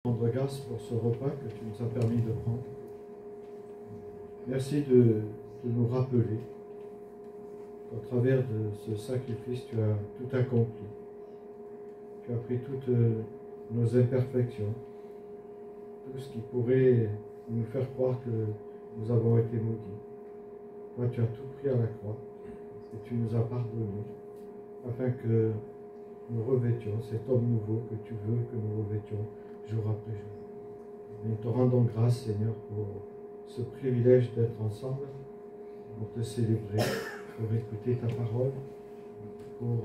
Rendre grâce pour ce repas que tu nous as permis de prendre. Merci de nous rappeler qu'au travers de ce sacrifice, tu as tout accompli. Tu as pris toutes nos imperfections, tout ce qui pourrait nous faire croire que nous avons été maudits. Toi, tu as tout pris à la croix et tu nous as pardonné afin que nous revêtions cet homme nouveau que tu veux que nous revêtions jour après jour. Nous te rendons grâce, Seigneur, pour ce privilège d'être ensemble, pour te célébrer, pour écouter ta parole, pour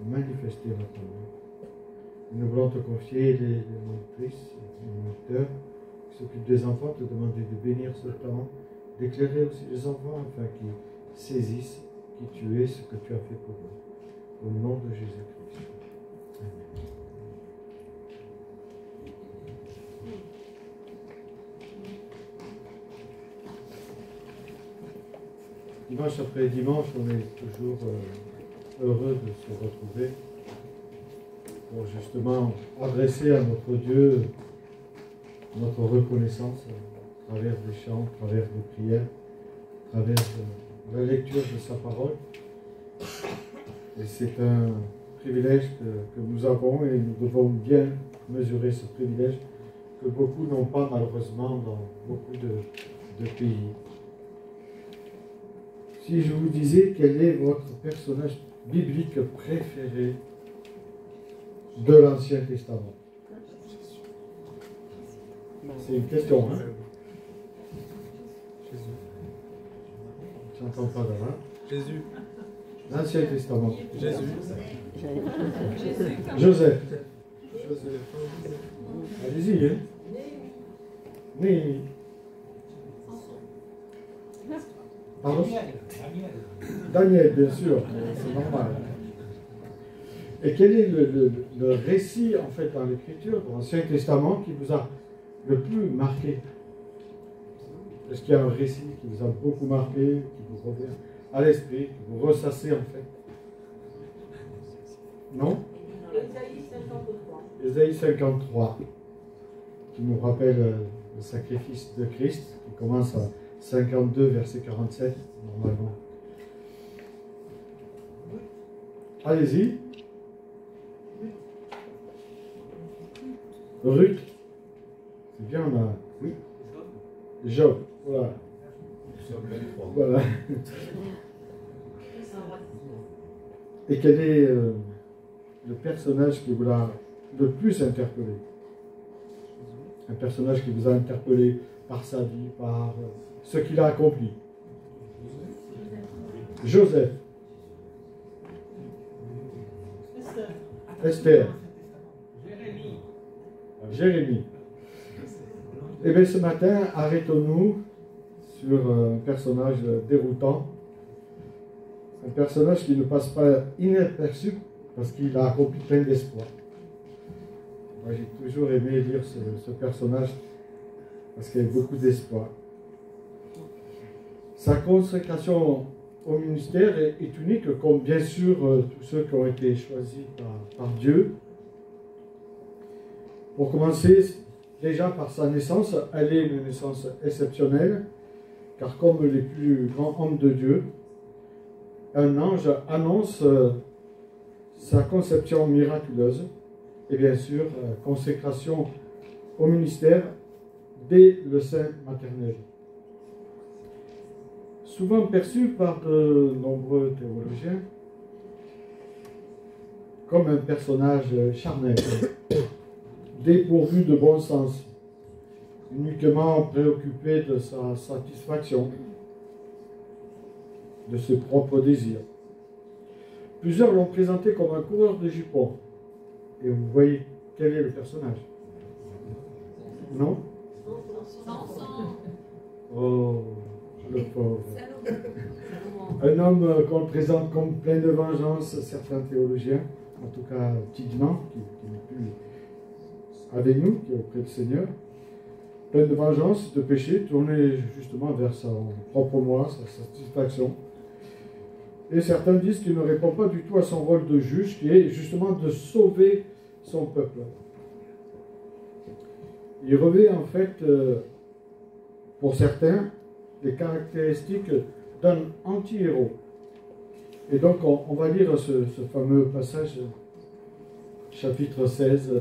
manifester ma parole. Nous voulons te confier les monitrices, les moniteurs qui s'occupent des enfants, te demander de bénir ce temps, d'éclairer aussi les enfants afin qu'ils saisissent qui tu es, ce que tu as fait pour eux. Au nom de Jésus-Christ. Amen. Dimanche après dimanche, on est toujours heureux de se retrouver pour justement adresser à notre Dieu notre reconnaissance à travers des chants, à travers des prières, à travers la lecture de sa parole. Et c'est un privilège que nous avons et nous devons bien mesurer ce privilège que beaucoup n'ont pas malheureusement dans beaucoup de pays. Si je vous disais quel est votre personnage biblique préféré de l'Ancien Testament? C'est une question, hein? Jésus. Tu n'entends pas là? Jésus. L'Ancien Testament. Jésus. Joseph. Allez-y, hein? Néhémie. Pardon? Daniel, bien sûr, c'est normal. Et quel est le récit, en fait, dans l'Écriture, dans l'Ancien Testament, qui vous a le plus marqué? Est-ce qu'il y a un récit qui vous a beaucoup marqué, qui vous revient à l'esprit, que vous ressassez, en fait? Non? Ésaïe 53. Ésaïe 53, qui nous rappelle le sacrifice de Christ, qui commence à 52, verset 47, normalement. Allez-y. Ruth. C'est bien, on a... Oui. Job. Voilà. Voilà. Et quel est le personnage qui vous a le plus interpellé? Un personnage qui vous a interpellé par sa vie, par ce qu'il a accompli. Joseph. Esther. Jérémie. Et bien ce matin, arrêtons-nous sur un personnage déroutant. Un personnage qui ne passe pas inaperçu parce qu'il a accompli plein d'espoir. Moi j'ai toujours aimé lire ce personnage parce qu'il y a beaucoup d'espoir. Sa consécration au ministère est unique, comme bien sûr tous ceux qui ont été choisis par Dieu. Pour commencer, déjà par sa naissance, elle est une naissance exceptionnelle, car comme les plus grands hommes de Dieu, un ange annonce sa conception miraculeuse et bien sûr consécration au ministère dès le sein maternel. Souvent perçu par de nombreux théologiens comme un personnage charnel, dépourvu de bon sens, uniquement préoccupé de sa satisfaction, de ses propres désirs. Plusieurs l'ont présenté comme un coureur de jupons. Et vous voyez quel est le personnage? Non? Oh, le pauvre. Un homme qu'on présente comme plein de vengeance, certains théologiens, en tout cas Tidman, qui n'est plus avec nous, qui est auprès du Seigneur, plein de vengeance, de péché, tourné justement vers son propre moi, sa satisfaction. Et certains disent qu'il ne répond pas du tout à son rôle de juge, qui est justement de sauver son peuple. Il revêt en fait, pour certains, les caractéristiques d'un anti-héros. Et donc on va lire ce fameux passage, chapitre 16,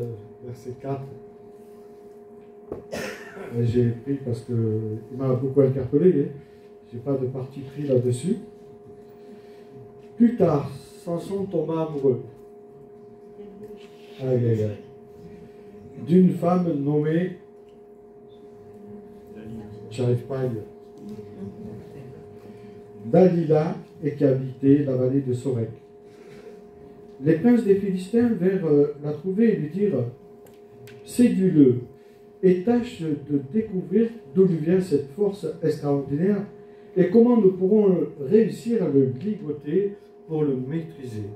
verset 4. J'ai pris parce qu'il m'a beaucoup interpellé, hein. Je n'ai pas de parti pris là-dessus. Plus tard, Samson tomba amoureux. Aïe, aïe, aïe. D'une femme nommée, j'arrive pas à lire, Dalila, et qui habitait la vallée de Sorek. Les princes des Philistins vinrent la trouver et lui dirent: séduis-le et tâche de découvrir d'où lui vient cette force extraordinaire et comment nous pourrons réussir à le ligoter pour le maîtriser.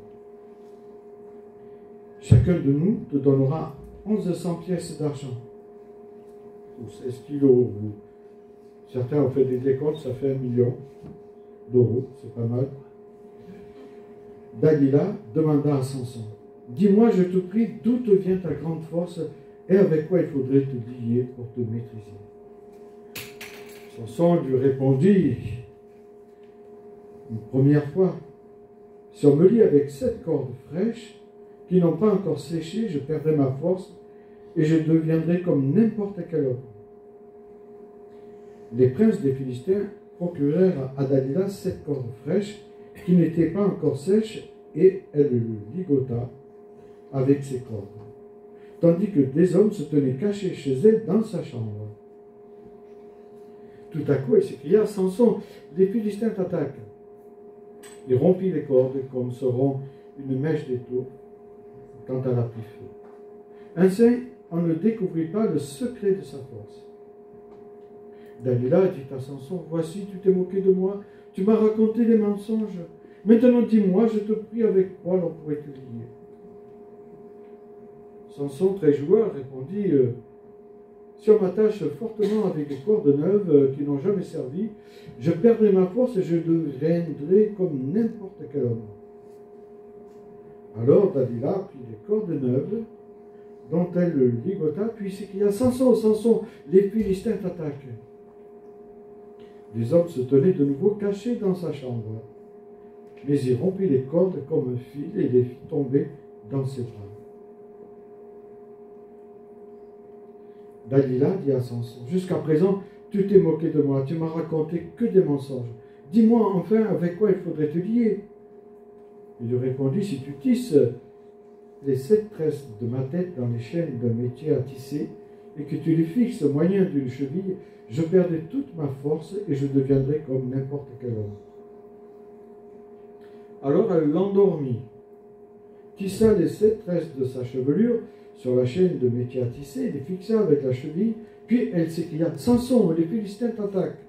Chacun de nous te donnera 1100 pièces d'argent, ou 16 kilos, ou certains ont fait des décomptes, ça fait 1 million d'euros, c'est pas mal. Dalila demanda à Samson: dis-moi, je te prie, d'où te vient ta grande force et avec quoi il faudrait te lier pour te maîtriser. Samson lui répondit une première fois: si on me lie avec 7 cordes fraîches qui n'ont pas encore séché, je perdrai ma force et je deviendrai comme n'importe quel homme. Les princes des Philistins procurèrent à Dalila 7 cordes fraîches qui n'étaient pas encore sèches et elle le ligota avec ses cordes, tandis que des hommes se tenaient cachés chez elle dans sa chambre. Tout à coup, elle s'écria: Samson, les Philistins t'attaquent. Il rompit les cordes comme se rompt une mèche d'étau quand elle a pris feu. Ainsi, on ne découvrit pas le secret de sa force. Dalila dit à Samson: voici, tu t'es moqué de moi, tu m'as raconté des mensonges. Maintenant, dis-moi, je te prie, avec quoi l'on pourrait te lier. Samson, très joueur, répondit: si on m'attache fortement avec des cordes neuves qui n'ont jamais servi, je perdrai ma force et je deviendrai comme n'importe quel homme. Alors Dalila prit des cordes neuves dont elle le ligota, puis s'écria: Samson, Samson, les Philistins t'attaquent. Les hommes se tenaient de nouveau cachés dans sa chambre, mais il rompit les cordes comme un fil et les fit tomber dans ses bras. Dalila dit à Samson: jusqu'à présent, tu t'es moqué de moi, tu m'as raconté que des mensonges. Dis-moi enfin avec quoi il faudrait te lier. Il lui répondit: si tu tisses les 7 tresses de ma tête dans les chaînes d'un métier à tisser, et que tu les fixes au moyen d'une cheville, je perdrai toute ma force et je deviendrai comme n'importe quel homme. Alors elle l'endormit, tissa les 7 tresses de sa chevelure sur la chaîne de métier à tisser, les fixa avec la cheville, puis elle s'écria: Samson, les Philistins t'attaquent.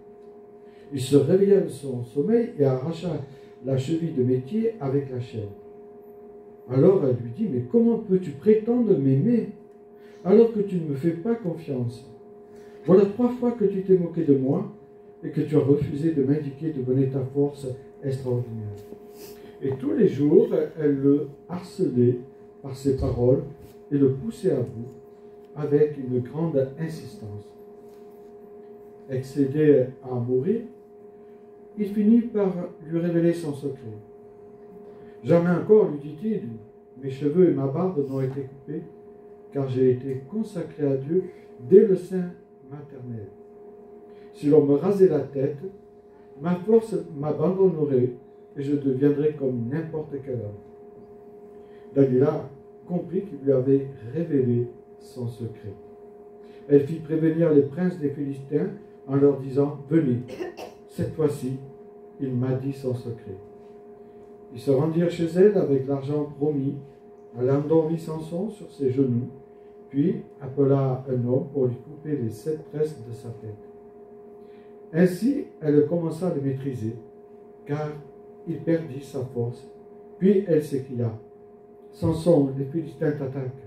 Il se réveilla de son sommeil et arracha la cheville de métier avec la chaîne. Alors elle lui dit: mais comment peux-tu prétendre m'aimer alors que tu ne me fais pas confiance? Voilà 3 fois que tu t'es moqué de moi et que tu as refusé de m'indiquer d'où venait ta force extraordinaire. Et tous les jours, elle le harcelait par ses paroles et le poussait à bout avec une grande insistance. Excédé à mourir, il finit par lui révéler son secret. Jamais encore, lui dit-il, mes cheveux et ma barbe n'ont été coupés, car j'ai été consacré à Dieu dès le sein maternel. Si l'on me rasait la tête, ma force m'abandonnerait et je deviendrais comme n'importe quel homme. Dalila comprit qu'il lui avait révélé son secret. Elle fit prévenir les princes des Philistins en leur disant: venez, cette fois-ci, il m'a dit son secret. Ils se rendirent chez elle avec l'argent promis. Elle endormit Samson sur ses genoux, puis appela un homme pour lui couper les 7 tresses de sa tête. Ainsi, elle commença à le maîtriser, car il perdit sa force. Puis elle s'écria: Samson, les Philistins t'attaquent.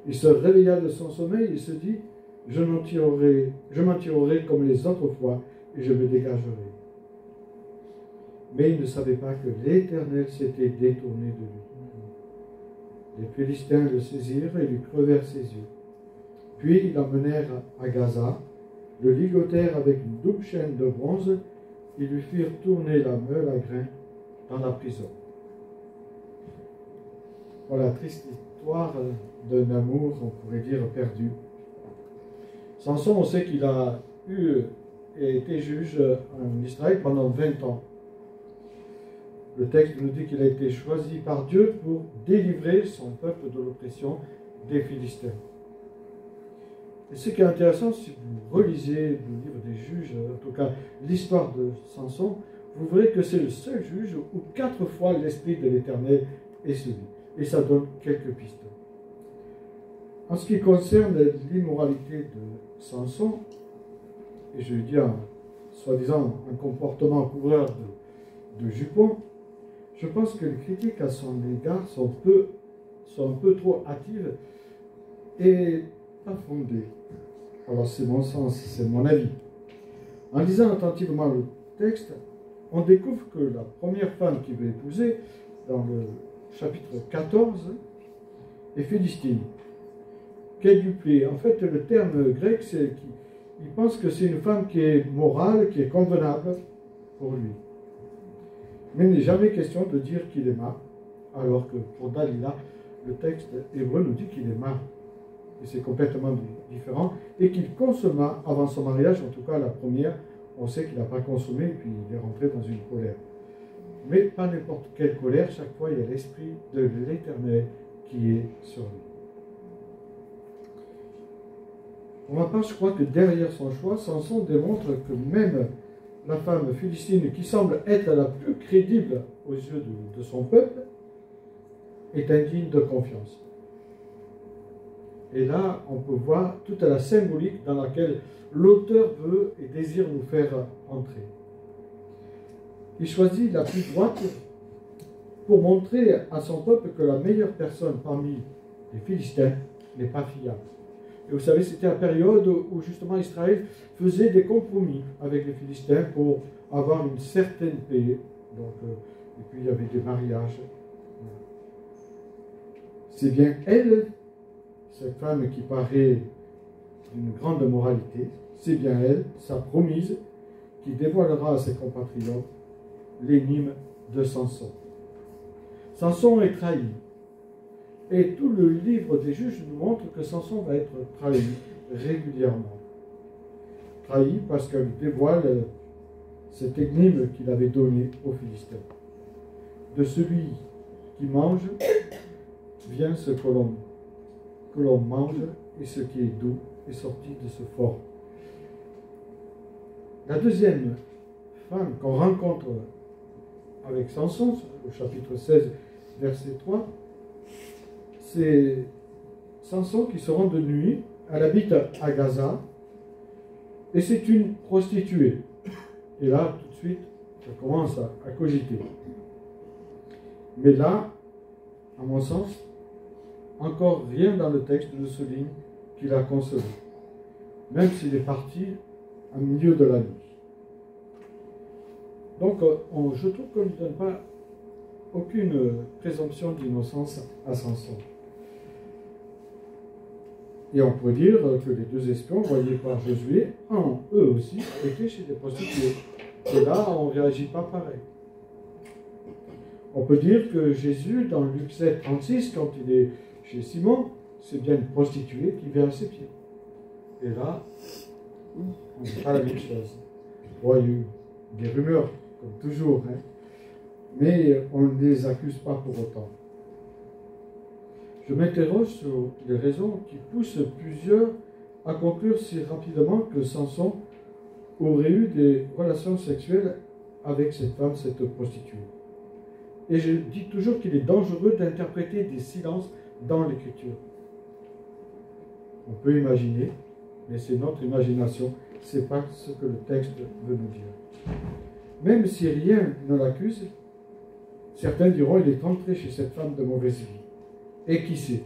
Il se réveilla de son sommeil et se dit: je m'en tirerai comme les autres fois et je me dégagerai. Mais il ne savait pas que l'Éternel s'était détourné de lui. Les Philistins le saisirent et lui crevèrent ses yeux. Puis ils l'emmenèrent à Gaza, le ligotèrent avec une double chaîne de bronze, et lui firent tourner la meule à grains dans la prison. Voilà, triste histoire d'un amour, on pourrait dire, perdu. Samson, on sait qu'il a été juge en Israël pendant 20 ans. Le texte nous dit qu'il a été choisi par Dieu pour délivrer son peuple de l'oppression des Philistins. Et ce qui est intéressant, si vous relisez le livre des juges, en tout cas l'histoire de Samson, vous verrez que c'est le seul juge où 4 fois l'Esprit de l'Éternel est suivi. Et ça donne quelques pistes. En ce qui concerne l'immoralité de Samson, et je veux dire, soi-disant, un comportement couvreur de jupons, je pense que les critiques à son égard sont un peu trop hâtives et pas fondées. Alors c'est mon sens, c'est mon avis. En lisant attentivement le texte, on découvre que la première femme qu'il veut épouser, dans le chapitre 14, est philistine. Qu'elle lui plaît. En fait, le terme grec, c'est qu'il pense que c'est une femme qui est morale, qui est convenable pour lui. Mais il n'est jamais question de dire qu'il est mât, alors que pour Dalila, le texte hébreu nous dit qu'il est mât. Et c'est complètement différent. Et qu'il consomma avant son mariage, en tout cas la première, on sait qu'il n'a pas consommé, et puis il est rentré dans une colère. Mais pas n'importe quelle colère, chaque fois il y a l'Esprit de l'Éternel qui est sur lui. Pour ma part, je crois que derrière son choix, Samson démontre que même la femme philistine, qui semble être la plus crédible aux yeux de son peuple, est indigne de confiance. Et là, on peut voir toute la symbolique dans laquelle l'auteur veut et désire nous faire entrer. Il choisit la plus droite pour montrer à son peuple que la meilleure personne parmi les Philistins n'est pas fiable. Et vous savez, c'était la période où justement Israël faisait des compromis avec les Philistins pour avoir une certaine paix. Donc, et puis il y avait des mariages. C'est bien elle, cette femme qui paraît d'une grande moralité, c'est bien elle, sa promise, qui dévoilera à ses compatriotes l'énigme de Samson. Samson est trahi. Et tout le livre des juges nous montre que Samson va être trahi régulièrement. Trahi parce qu'elle dévoile cette énigme qu'il avait donnée aux Philistins. De celui qui mange vient ce que l'on mange, et ce qui est doux est sorti de ce fort. La deuxième femme qu'on rencontre avec Samson, au chapitre 16, verset 3, c'est Samson qui se rend de nuit, elle habite à Gaza, et c'est une prostituée. Et là, tout de suite, ça commence à cogiter. Mais là, à mon sens, encore rien dans le texte ne souligne qu'il a consommé, même s'il est parti au milieu de la nuit. Donc, je trouve qu'on ne donne pas aucune présomption d'innocence à Samson. Et on pourrait dire que les 2 espions envoyés par Josué, eux aussi, étaient chez des prostituées. Et là, on ne réagit pas pareil. On peut dire que Jésus, dans Luc 7, 36, quand il est chez Simon, c'est bien une prostituée qui vient à ses pieds. Et là, on ne dit pas la même chose. Bon, il y a eu des rumeurs, comme toujours, hein, mais on ne les accuse pas pour autant. Je m'interroge sur les raisons qui poussent plusieurs à conclure si rapidement que Samson aurait eu des relations sexuelles avec cette femme, cette prostituée. Et je dis toujours qu'il est dangereux d'interpréter des silences dans l'Écriture. On peut imaginer, mais c'est notre imagination, ce n'est pas ce que le texte veut nous dire. Même si rien ne l'accuse, certains diront qu'il est entré chez cette femme de mauvaise vie. Et qui sait?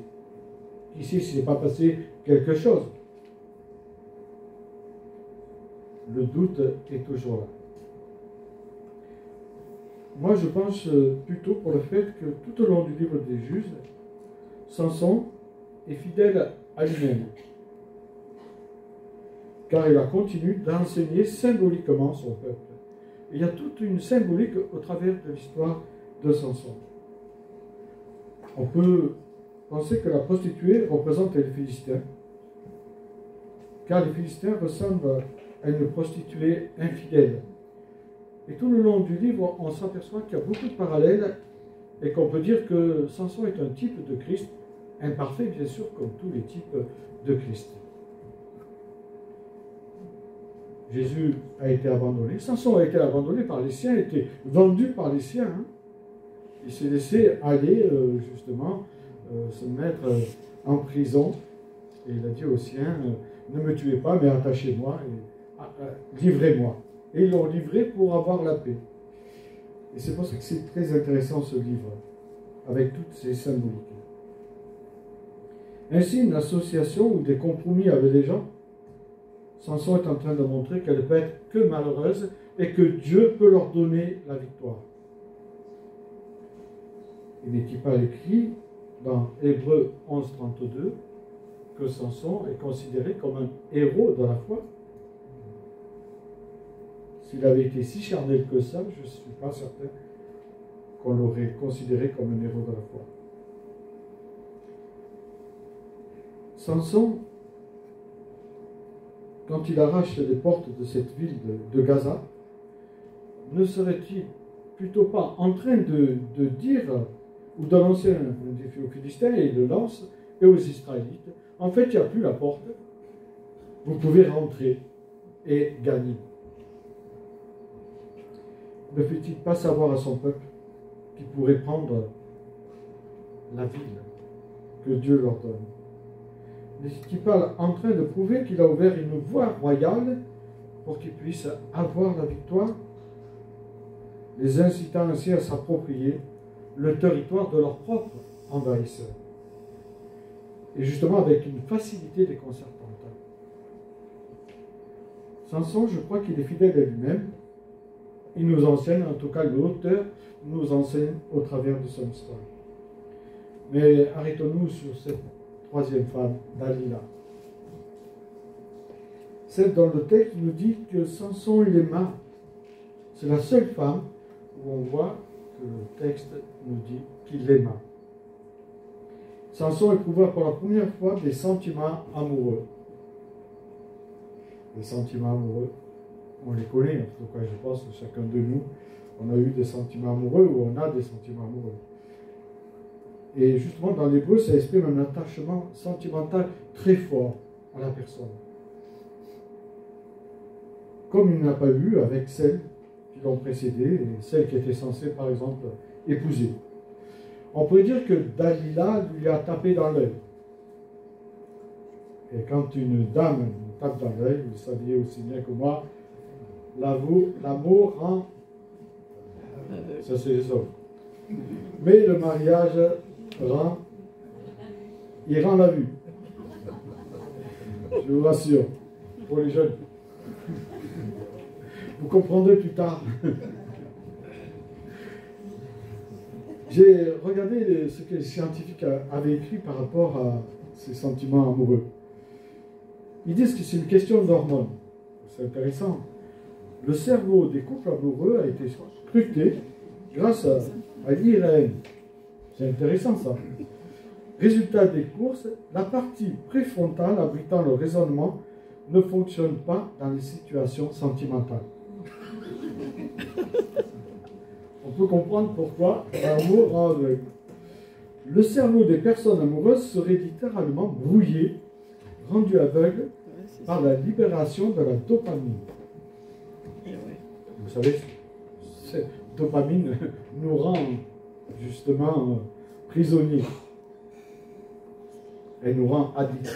Qui sait s'il n'est pas passé quelque chose? Le doute est toujours là. Moi, je pense plutôt pour le fait que tout au long du livre des Juges, Samson est fidèle à lui-même. car il a continué d'enseigner symboliquement son peuple. Et il y a toute une symbolique au travers de l'histoire de Samson. On peut penser que la prostituée représente les Philistins, car les Philistins ressemblent à une prostituée infidèle. Et tout le long du livre, on s'aperçoit qu'il y a beaucoup de parallèles et qu'on peut dire que Samson est un type de Christ, imparfait bien sûr, comme tous les types de Christ. Jésus a été abandonné, Samson a été abandonné par les siens, a été vendu par les siens. Il s'est laissé aller justement se mettre en prison et il a dit aux siens, ne me tuez pas mais attachez-moi et livrez-moi. Et ils l'ont livré pour avoir la paix. Et c'est pour ça que c'est très intéressant ce livre, avec toutes ces symboliques. Ainsi, une association ou des compromis avec les gens, Samson est en train de montrer qu'elle ne peut être que malheureuse et que Dieu peut leur donner la victoire. Il n'est-il pas écrit dans Hébreux 11, 32 que Samson est considéré comme un héros de la foi? S'il avait été si charnel que ça, je ne suis pas certain qu'on l'aurait considéré comme un héros de la foi. Samson, quand il arrache les portes de cette ville de Gaza, ne serait-il plutôt pas en train de dire ou de lancer un défi aux Philistins, et il le lance, et aux Israélites, en fait, il n'y a plus la porte, vous pouvez rentrer et gagner. Ne fait-il pas savoir à son peuple qu'il pourrait prendre la ville que Dieu leur donne? N'est-il pas en train de prouver qu'il a ouvert une voie royale pour qu'ils puissent avoir la victoire, les incitant ainsi à s'approprier le territoire de leur propre envahisseur, et justement avec une facilité déconcertante. Samson, je crois qu'il est fidèle à lui-même. Il nous enseigne, en tout cas l'auteur nous enseigne au travers de son histoire. Mais arrêtons-nous sur cette troisième femme, Dalila. Celle dont le texte nous dit que Samson il aima. C'est la seule femme où on voit que le texte nous dit qu'il l'aima. Samson éprouva pour la première fois des sentiments amoureux. Les sentiments amoureux, on les connaît, en tout cas je pense que chacun de nous, on a eu des sentiments amoureux ou on a des sentiments amoureux. Et justement dans l'hébreu, ça exprime un attachement sentimental très fort à la personne. Comme il n'a pas eu avec celles qui l'ont précédé et celles qui étaient censées par exemple épouser. On pourrait dire que Dalila lui a tapé dans l'œil. Et quand une dame nous tape dans l'œil, vous saviez aussi bien que moi, l'amour rend... Ça c'est les hommes. Mais le mariage rend... Il rend la vue. Je vous rassure, pour les jeunes. Vous comprendrez plus tard. J'ai regardé ce que les scientifiques avaient écrit par rapport à ces sentiments amoureux. Ils disent que c'est une question d'hormones. C'est intéressant. Le cerveau des couples amoureux a été scruté grâce à l'IRM. C'est intéressant ça. Résultat des courses, la partie préfrontale abritant le raisonnement ne fonctionne pas dans les situations sentimentales. On peut comprendre pourquoi l'amour rend aveugle. Le cerveau des personnes amoureuses serait littéralement brouillé, rendu aveugle par la libération de la dopamine. Vous savez, cette dopamine nous rend justement prisonniers. Elle nous rend addicts.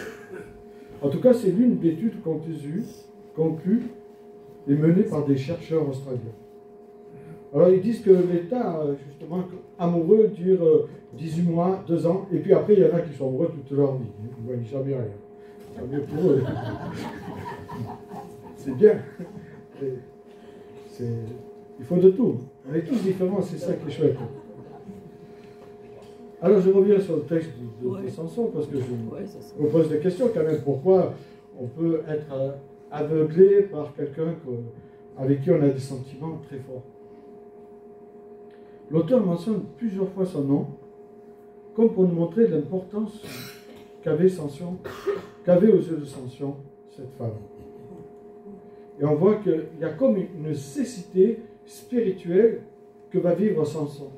En tout cas, c'est l'une d'études conclues et menée par des chercheurs australiens. Alors, ils disent que l'état, justement, amoureux dure 18 mois, 2 ans, et puis après, il y en a qui sont amoureux toute leur vie. Ils ne voient jamais rien. Tant mieux pour eux. C'est bien. Il faut de tout. On est tous différents, c'est ça qui est chouette. Alors, je reviens sur le texte de Samson, parce que je me pose des questions quand même. Pourquoi on peut être aveuglé par quelqu'un avec qui on a des sentiments très forts. L'auteur mentionne plusieurs fois son nom, comme pour nous montrer l'importance qu'avait aux yeux de Samson cette femme. Et on voit qu'il y a comme une nécessité spirituelle que va vivre Samson.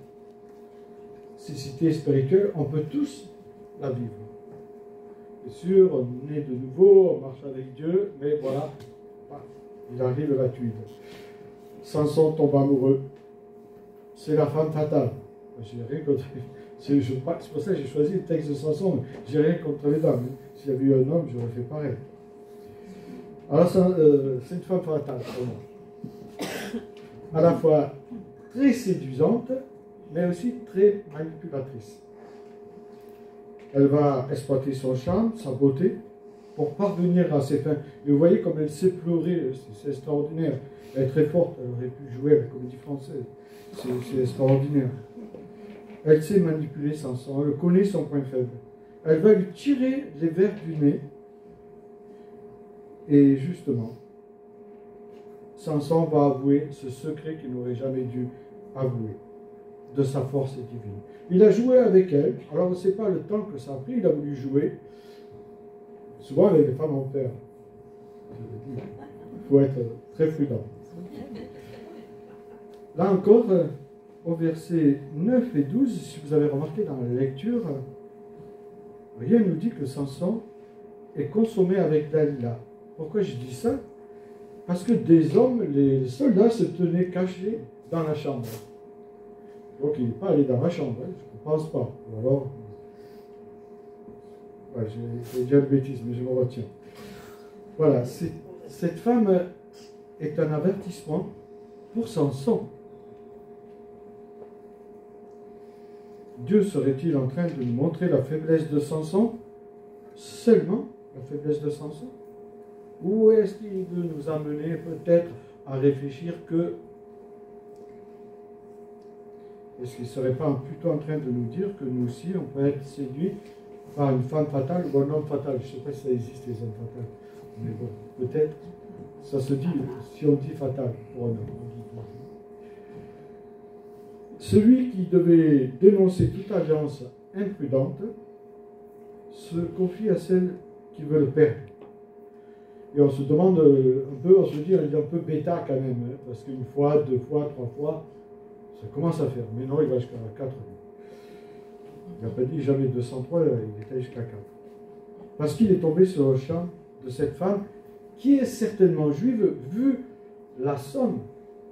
Nécessité spirituelle, on peut tous la vivre. Bien sûr, on est de nouveau, on marche avec Dieu, mais voilà, il arrive la tuile. Samson tombe amoureux. C'est la femme fatale. J'ai rien contre. C'est pour ça que j'ai choisi le texte de Samson. J'ai rien contre les dames. S'il y avait eu un homme, j'aurais fait pareil. Alors, c'est une femme fatale pour moi. À la fois très séduisante, mais aussi très manipulatrice. Elle va exploiter son charme, sa beauté, pour parvenir à ses fins. Et vous voyez comme elle sait pleurer, c'est extraordinaire. Elle est très forte, elle aurait pu jouer à la comédie française. C'est extraordinaire. Elle sait manipuler Samson, elle connaît son point faible. Elle va lui tirer les vers du nez. Et justement, Samson va avouer ce secret qu'il n'aurait jamais dû avouer, de sa force divine. Il a joué avec elle, alors on ne sait pas le temps que ça a pris, il a voulu jouer. Souvent, les femmes en perdent. Il faut être très prudent. Là encore, au verset 9 et 12, si vous avez remarqué dans la lecture, rien ne nous dit que Samson est consommé avec Dalila. Pourquoi je dis ça? Parce que des hommes, les soldats se tenaient cachés dans la chambre. Donc il n'est pas allé dans la chambre, hein, je ne pense pas. Ou alors, ouais, j'ai dit une bêtise, mais je me retiens. Voilà, cette femme est un avertissement pour Samson. Dieu serait-il en train de nous montrer la faiblesse de Samson? Seulement la faiblesse de Samson? Ou est-ce qu'il veut nous amener peut-être à réfléchir que... Est-ce qu'il ne serait pas plutôt en train de nous dire que nous aussi, on peut être séduit par une femme fatale ou un homme fatal? Je ne sais pas si ça existe, les hommes fatals. Mais bon, peut-être, ça se dit, si on dit fatal pour un homme. Celui qui devait dénoncer toute alliance imprudente se confie à celle qui veut le perdre. Et on se demande un peu, on se dit, il est un peu bêta quand même, hein, parce qu'une fois, 2 fois, 3 fois, ça commence à faire. Mais non, il va jusqu'à 4. Il n'a pas dit jamais 203, il était jusqu'à 4. Parce qu'il est tombé sur le champ de cette femme qui est certainement juive, vu la somme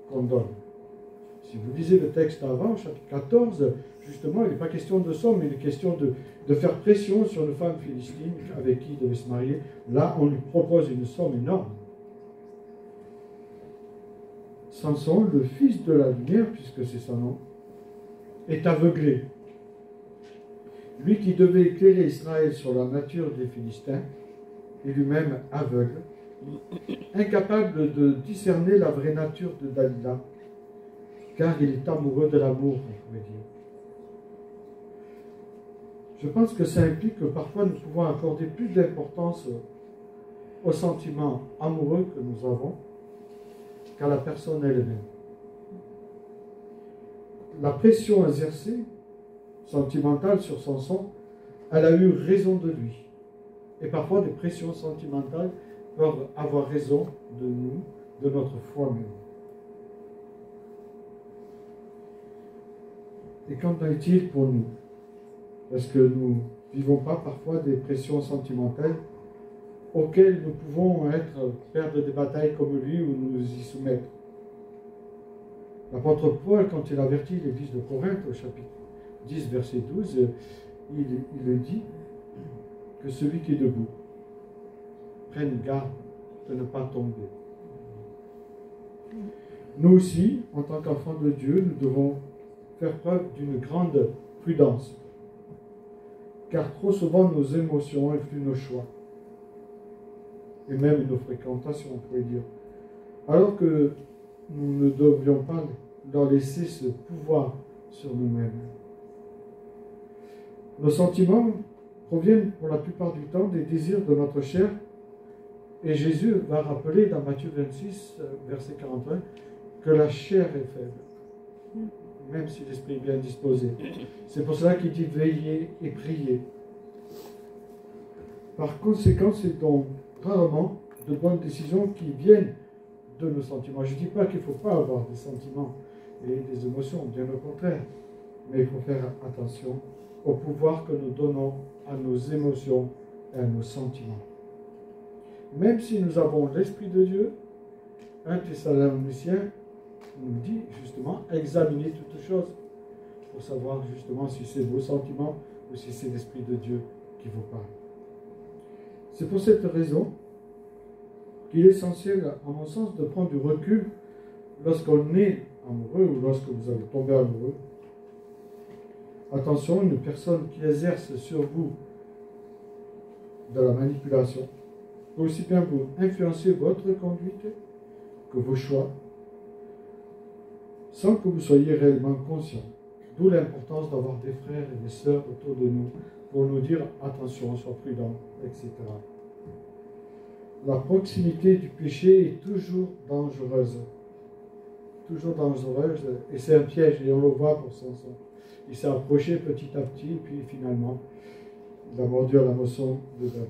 qu'on donne. Si vous lisez le texte avant, chapitre 14, justement, il n'est pas question de somme, mais il est question de faire pression sur une femme philistine avec qui il devait se marier. Là, on lui propose une somme énorme. Samson, le fils de la lumière, puisque c'est son nom, est aveuglé. Lui qui devait éclairer Israël sur la nature des Philistins, est lui-même aveugle, incapable de discerner la vraie nature de Dalila, car il est amoureux de l'amour, on pourrait dire. Je pense que ça implique que parfois nous pouvons accorder plus d'importance aux sentiments amoureux que nous avons qu'à la personne elle-même. La pression exercée, sentimentale sur Samson, elle a eu raison de lui. Et parfois des pressions sentimentales peuvent avoir raison de nous, de notre foi même. Et qu'en est-il pour nous? Parce que nous ne vivons pas parfois des pressions sentimentales auxquelles nous pouvons perdre des batailles comme lui ou nous y soumettre. L'apôtre Paul, quand il avertit l'église de Corinthe au chapitre 10, verset 12, il dit que celui qui est debout prenne garde de ne pas tomber. Nous aussi, en tant qu'enfants de Dieu, nous devons faire preuve d'une grande prudence, car trop souvent nos émotions influent nos choix, et même nos fréquentations, on pourrait dire, alors que nous ne devrions pas leur laisser ce pouvoir sur nous-mêmes. Nos sentiments proviennent pour la plupart du temps des désirs de notre chair Et Jésus va rappeler dans Matthieu 26, verset 41, que la chair est faible, même si l'esprit est bien disposé. C'est pour cela qu'il dit veiller et prier. Par conséquent, c'est donc rarement de bonnes décisions qui viennent de nos sentiments. Je ne dis pas qu'il ne faut pas avoir des sentiments et des émotions, bien au contraire. Mais il faut faire attention au pouvoir que nous donnons à nos émotions et à nos sentiments. Même si nous avons l'Esprit de Dieu, 1 Thessaloniciens nous dit justement examiner toutes choses pour savoir justement si c'est vos sentiments ou si c'est l'Esprit de Dieu qui vous parle. C'est pour cette raison qu'il est essentiel, à mon sens, de prendre du recul lorsqu'on est amoureux ou lorsque vous allez tomber amoureux. Attention, une personne qui exerce sur vous de la manipulation peut aussi bien vous influencer votre conduite que vos choix, sans que vous soyez réellement conscient. D'où l'importance d'avoir des frères et des sœurs autour de nous pour nous dire attention, sois prudent, etc. La proximité du péché est toujours dangereuse. Toujours dangereuse, et c'est un piège, et on le voit pour Samson. Il s'est approché petit à petit, et puis finalement, il a mordu à la moisson de Dalila.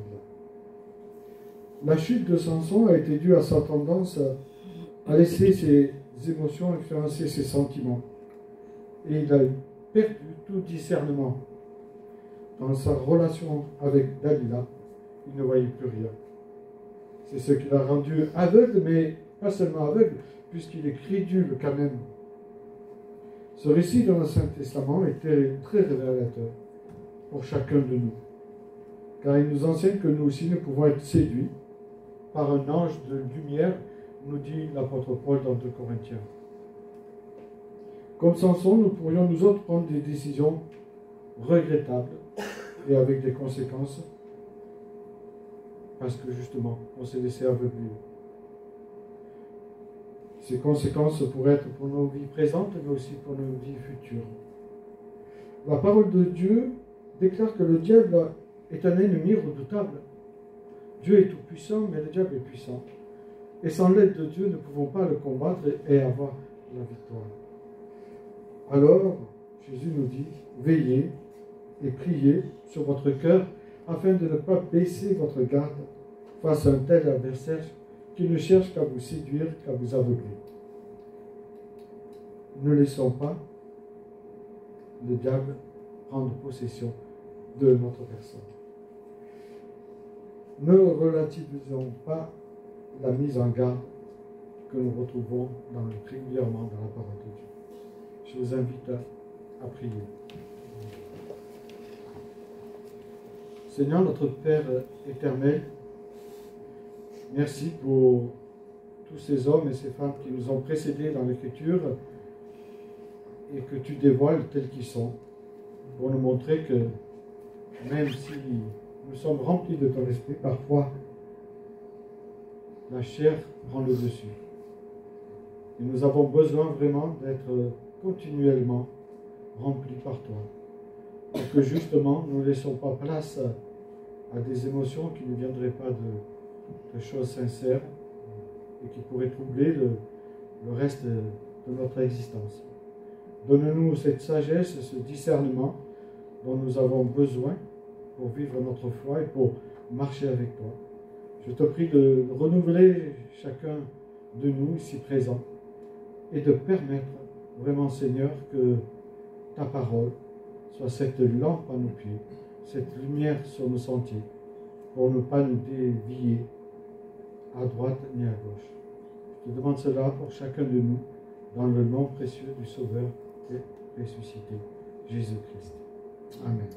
La chute de Samson a été due à sa tendance à laisser ses émotions influencer ses sentiments. Et il a perdu tout discernement. Dans sa relation avec Dalila, il ne voyait plus rien. C'est ce qui l'a rendu aveugle, mais pas seulement aveugle, puisqu'il est crédule quand même. Ce récit dans l'Ancien Testament était très révélateur pour chacun de nous, car il nous enseigne que nous aussi nous pouvons être séduits par un ange de lumière, nous dit l'apôtre Paul dans 2 Corinthiens. Comme Samson, nous pourrions nous autres prendre des décisions regrettables et avec des conséquences, parce que justement, on s'est laissé aveugler. Ces conséquences pourraient être pour nos vies présentes, mais aussi pour nos vies futures. La parole de Dieu déclare que le diable est un ennemi redoutable. Dieu est tout puissant, mais le diable est puissant. Et sans l'aide de Dieu, nous ne pouvons pas le combattre et avoir la victoire. Alors, Jésus nous dit, veillez et priez sur votre cœur afin de ne pas baisser votre garde face à un tel adversaire qui ne cherche qu'à vous séduire, qu'à vous aveugler. Ne laissons pas le diable prendre possession de notre personne. Ne relativisons pas la mise en garde que nous retrouvons régulièrement dans la parole de Dieu. Je vous invite à prier. Seigneur, notre Père éternel, merci pour tous ces hommes et ces femmes qui nous ont précédés dans l'Écriture et que tu dévoiles tels qu'ils sont, pour nous montrer que même si nous sommes remplis de ton esprit, parfois la chair prend le dessus. Et nous avons besoin vraiment d'être continuellement remplis par toi. Pour que justement, nous ne laissons pas place à des émotions qui ne viendraient pas de choses sincères et qui pourraient troubler le reste de notre existence. Donne-nous cette sagesse, ce discernement dont nous avons besoin pour vivre notre foi et pour marcher avec toi. Je te prie de renouveler chacun de nous ici présents et de permettre vraiment, Seigneur, que ta parole soit cette lampe à nos pieds, cette lumière sur nos sentiers, pour ne pas nous dévier à droite ni à gauche. Je te demande cela pour chacun de nous, dans le nom précieux du Sauveur et ressuscité, Jésus-Christ. Amen.